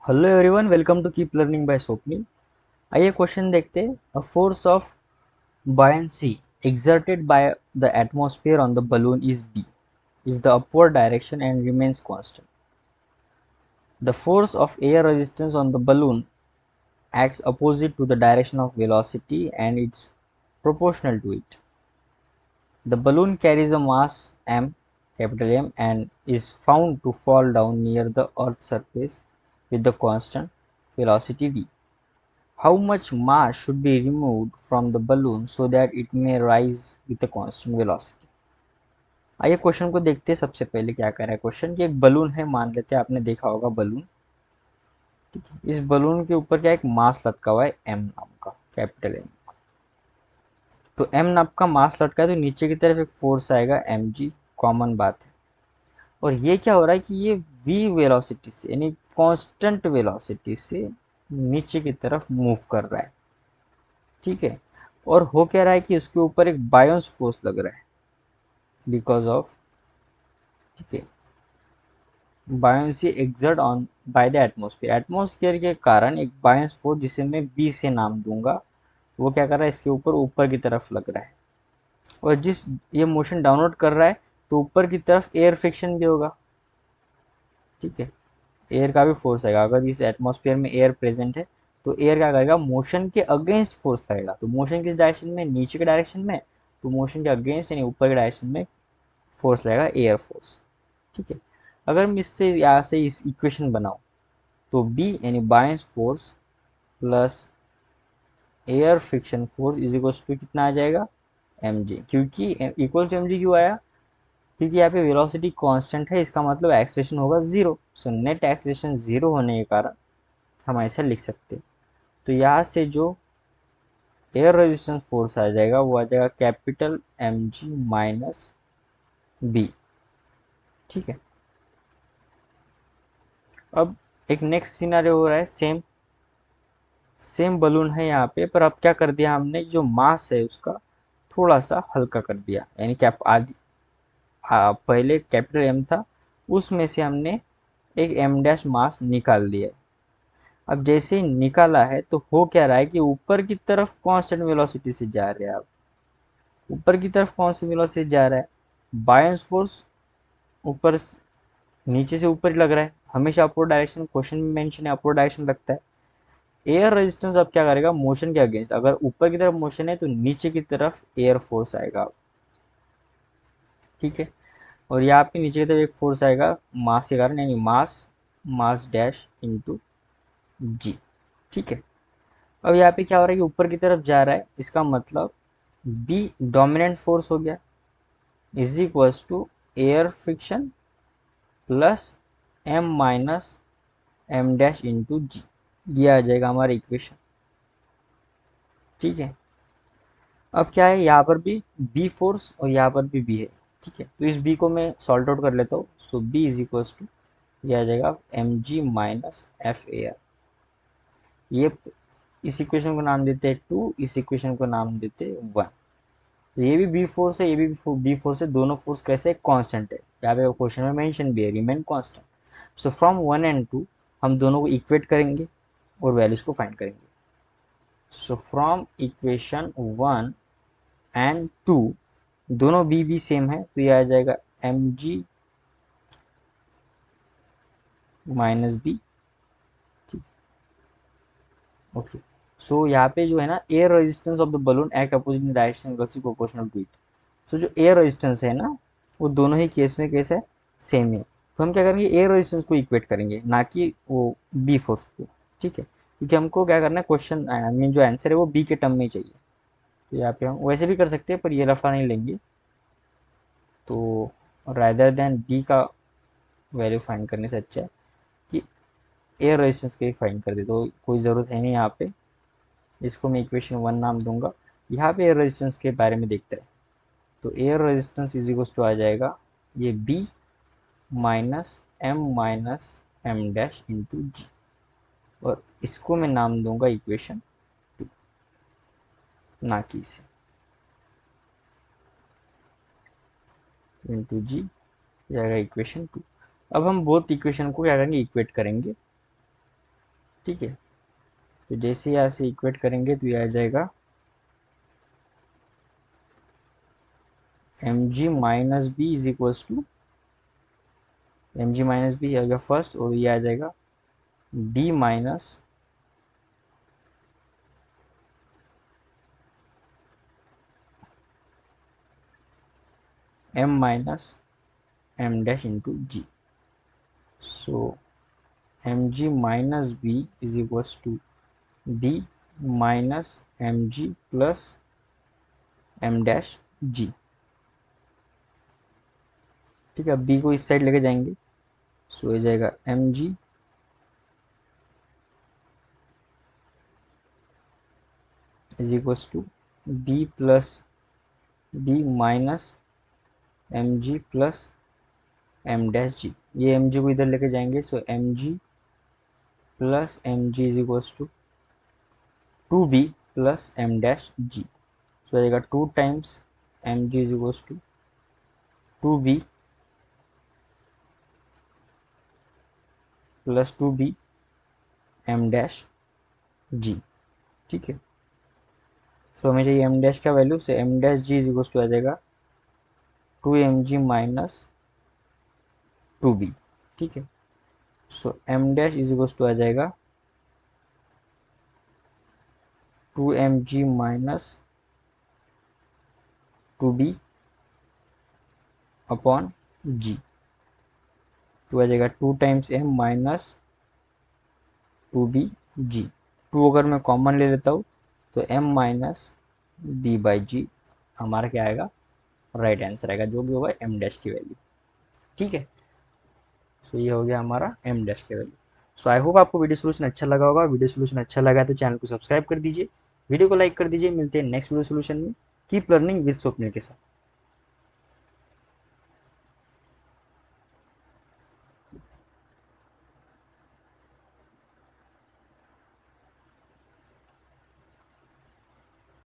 Hello everyone, welcome to keep learning by Swapnil. आइए question देखते हैं। A force of buoyancy exerted by the atmosphere on the balloon is b if the upward direction and remains constant. The force of air resistance on the balloon acts opposite to the direction of velocity and it's proportional to it. The balloon carries a mass m, capital M, and is found to fall down near the earth's surface with the constant velocity v. How much mass should be removed from the balloon so that it may rise with a constant velocity? आइए question को देखते हैं। सबसे पहले क्या कर रहा है क्वेश्चन कि एक बलून है, मान लेते हैं, आपने देखा होगा बलून। ठीक है, इस बलून के ऊपर क्या एक मास लटका हुआ है एम नाम का, कैपिटल एम। तो एम नाम का मास लटका है तो नीचे की तरफ एक फोर्स आएगा एम जी, कॉमन बात है। और ये क्या हो रहा है कि ये वी वेलोसिटी से यानी कांस्टेंट वेलोसिटी से नीचे की तरफ मूव कर रहा है। ठीक है, और हो क्या रहा है कि उसके ऊपर एक बायोंस फोर्स लग रहा है बिकॉज ऑफ, ठीक है, buoyancy exert on by the atmosphere. Atmosphere के कारण एक बायोंस फोर्स जिसे मैं बी से नाम दूंगा, वो क्या कर रहा है, इसके ऊपर ऊपर की तरफ लग रहा है। और जिस ये मोशन डाउनवर्ड कर रहा है तो ऊपर की तरफ एयर फ्रिक्शन भी होगा। ठीक है, एयर का भी फोर्स आएगा। अगर इस एटमॉस्फेयर में एयर प्रेजेंट है तो एयर क्या करेगा, मोशन के अगेंस्ट फोर्स लगेगा। तो मोशन किस डायरेक्शन में, नीचे के डायरेक्शन में, तो मोशन के अगेंस्ट यानी ऊपर के डायरेक्शन में फोर्स लगेगा, एयर फोर्स। ठीक है, अगर मैं इससे यहाँ से इस इक्वेशन बनाऊं तो बी यानी bias force plus air friction force is equal to कितना आ जाएगा, एम जी। क्योंकि इक्वल टू एम जी क्यों आया, क्योंकि यहाँ पे वेलोसिटी कांस्टेंट है, इसका मतलब एक्सेलरेशन होगा zero. So net acceleration zero होने के कारण हम ऐसा लिख सकते हैं। तो यहाँ से जो एयर रेजिस्टेंस फोर्स आ जाएगा वो आ जाएगा कैपिटल एम जी माइनस बी। ठीक है, अब एक नेक्स्ट सिनारियो हो रहा है। सेम सेम बलून है यहाँ पे, पर अब क्या कर दिया हमने, जो मास है उसका थोड़ा सा हल्का कर दिया। यानी कैप आदि पहले कैपिटल एम था, उसमें से हमने एक एम डैश मास निकाल दिया है। अब जैसे ही निकाला है तो हो क्या रहा है कि ऊपर की तरफ कांस्टेंट वेलोसिटी से जा रहे हैं। आप ऊपर की तरफ कौन सी वेलोसिटी से जा रहा है, बायस फोर्स ऊपर नीचे से ऊपर ही लग रहा है। हमेशा अपवर्ड डायरेक्शन, क्वेश्चन में मेंशन है अपवर्ड डायरेक्शन लगता है। एयर रेजिस्टेंस अब क्या करेगा, मोशन के अगेंस्ट, अगर ऊपर की तरफ मोशन है तो नीचे की तरफ एयर फोर्स आएगा। ठीक है, और यहाँ पे नीचे की तरफ एक फोर्स आएगा मास के कारण, यानी मास मास डैश इंटू जी। ठीक है, अब यहाँ पे क्या हो रहा है कि ऊपर की तरफ जा रहा है, इसका मतलब बी डोमिनेंट फोर्स हो गया, is equals to air friction plus m minus m dash into g. ये आ जाएगा हमारा इक्वेशन। ठीक है, अब क्या है, यहाँ पर भी बी फोर्स और यहाँ पर भी बी है। ठीक है, तो इस बी को मैं सॉल्ट आउट कर लेता हूँ। So B is equals to, ये आ जाएगा M G minus F air. ये इस इक्वेशन को नाम देते हैं टू, इस इक्वेशन को नाम देते हैं वन। तो ये भी बी फोर्स है, ये भी बी फोर्स है, दोनों फोर्स कैसे कांस्टेंट है, यहाँ पे क्वेश्चन में मेंशन भी है, remain constant. So from one and two हम दोनों को इक्वेट करेंगे और वैल्यूज को फाइंड करेंगे। So from equation one and two, दोनों बी बी सेम है तो ये आ जाएगा एम जी माइनस बी। ठीक, ओके। सो यहाँ पे जो है ना, air resistance of the balloon act opposite in direction proportional to it. So जो एयर रेजिस्टेंस है ना, वो दोनों ही केस में कैसे है, सेम है। तो हम क्या करेंगे, एयर रेजिस्टेंस को इक्वेट करेंगे, ना कि वो बी फोर्स को। ठीक है, क्योंकि हमको क्या करना है, क्वेश्चन आई मीन जो आंसर है वो बी के टर्म में ही चाहिए। तो यहाँ पे हम वैसे भी कर सकते हैं पर ये रफा नहीं लेंगे। तो रादर देन बी का वैल्यू फाइंड करने से अच्छा है कि एयर रेजिस्टेंस का ही फाइंड कर दे, तो कोई ज़रूरत है नहीं यहाँ पे। इसको मैं इक्वेशन वन नाम दूंगा। यहाँ पे एयर रेजिस्टेंस के बारे में देखते हैं। तो air resistance is equal to आ जाएगा ये B minus m dash into g, और इसको मैं नाम दूंगा इक्वेशन टू, ना कि इसे, इंटू जी जाएगा इक्वेशन टू। अब हम बोथ इक्वेशन को क्या करेंगे, इक्वेट करेंगे। ठीक है। तो जैसे यहाँ से इक्वेट करेंगे तो ये आ जाएगा mg minus B is equals to mg minus B आ गया फर्स्ट, और ये आ जाएगा d minus m minus m dash into g. So mg minus B is equals to d minus mg plus m dash g. ठीक है, b को इस साइड लेके जाएंगे, सो हो जाएगा mg is equals to d plus d minus mg plus m dash g. ये mg को इधर लेके जाएंगे, so mg plus mg is equals to 2b plus m dash g. So हो जाएगा 2 times mg is equals to 2b plus 2b m dash g. ठीक है, so हमें चाहिए m डैश का वैल्यू, से m dash g is equals to आ जाएगा 2mg माइनस 2b। ठीक है, so m dash is equals to आ जाएगा 2mg माइनस 2b अपॉन जी। तो आ जाएगा 2 टाइम्स m माइनस 2b जी। 2 अगर मैं कॉमन ले लेता हूँ तो m माइनस b बाई जी हमारा क्या आएगा, राइट आंसर आएगा, जो भी होगा m डैश की वैल्यू। ठीक है, सो ये हो गया हमारा m डैश की वैल्यू। सो आई होप आपको वीडियो सोल्यूशन अच्छा लगा होगा। वीडियो सोल्यूशन अच्छा लगा तो चैनल को सब्सक्राइब कर दीजिए, वीडियो को लाइक कर दीजिए। मिलते हैं नेक्स्ट वीडियो सोल्यूशन में। कीप लर्निंग विद स्वप्निल के साथ।